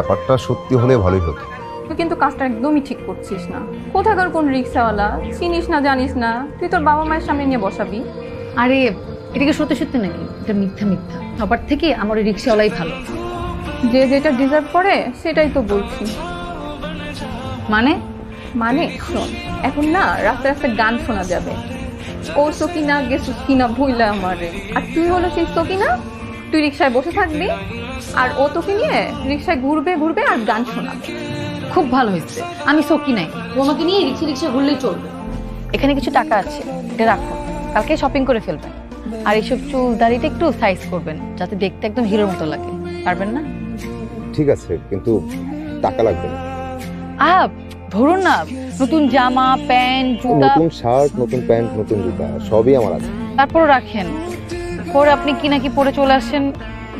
ব্যাপারটা সত্যি হলে ভালোই হতো। তুই কিন্তু কাজটা একদমই ঠিক করছিস না। কোথাকার কোন রিক্সাওয়ালা চিনিস না জানিস না, তুই তোর বাবা মায়ের সামনে নিয়ে বসাবি? আরে এটা কি সত্যি সত্যি নাকি? এটা মিথ্যা মিথ্যা। সবার থেকে আমার ওই রিক্সাওয়ালাই ভালো। যে যেটা ডিজার্ভ করে সেটাই তো বলছি। মানে মানে শোন, এখন না রাস্তায় রাস্তায় গান শোনা যাবে, ও সকিনা গেছিস কিনা ভুইলা আমারে, আর তুই হলো সেই সকিনা, তুই রিক্সায় বসে থাকবি আর ও তোকে নিয়ে রিক্সায় ঘুরবে ঘুরবে আর গান শোনাবে। খুব ভালো হয়েছে, আমি সকি নাই, তোমাকে নিয়ে রিক্সা রিক্সা ঘুরলেই চলবে। এখানে কিছু টাকা আছে, এটা রাখো, কালকে শপিং করে ফেলবেন। আর এইসব চুল দাড়িটা একটু সাইজ করবেন যাতে দেখতে একদম হিরোর মতো লাগে। পারবেন না? ঠিক আছে, কিন্তু টাকা লাগবে না। ধরুন না, নতুন জামা প্যান্ট জুতা, নতুন শার্ট, নতুন প্যান্ট, নতুন জুতা সবই আমার আছে। তারপর রাখেন। পরে আপনি কি নাকি পরে চলে আসেন,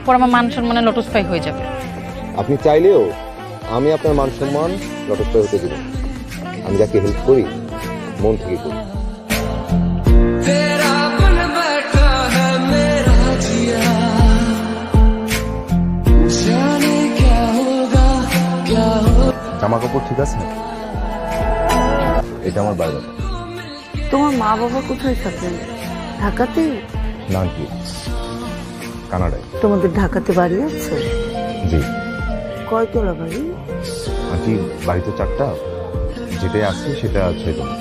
পর আমার মান সম্মানে লটস্পাই হয়ে যাবে। আপনি চাইলেও আমি আপনার মান সম্মান লটস্পাই হতে দেব। আমি যাকে হেল্প করি মন থেকে করি। জামা কাপড় ঠিক আছে? এটা আমার বাড়ি। তোমার মা বাবা কোথায় থাকেন? ঢাকাতে? না কি, কানাডায়। তোমাদের ঢাকাতে বাড়ি আছে? জি। কয়তলা বাড়ি? আন্টি বাড়িতে 4টা, যেটাই আছে সেটা 6তলা।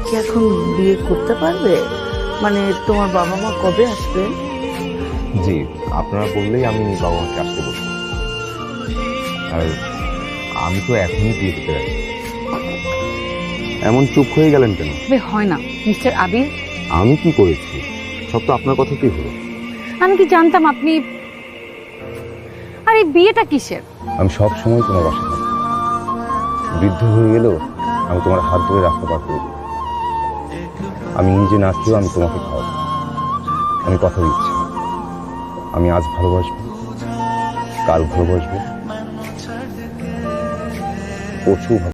কি এখন বিয়ে করতে পারবে? মানে তোমার বাবা মা কবে আসবেন? জি, আপনারা বললেই আমি বাবা মাকে আসতে বলবো। আর আমি তো এখনই বিয়ে করতে রাজি। এমন চুপ হয়ে গেলেন কেন? হয় না মিস্টার আবির, আমি কি করেছি? সব তো আপনার কথাতেই হলো। আমি কি জানতাম আপনি। আর এই বিয়েটা কিসের? আমি সব সময় তোমার বাসা থাকি, বৃদ্ধ হয়ে গেলেও আমি তোমার হাত ধরে রাস্তা পার করে দেবো। আমি নিজে না খেয়েও আমি তোমাকে খাওয়াবো। আমি কথা দিচ্ছি, আমি আজ ভালোবাসবো, কাল ভালোবাসবো, পরশু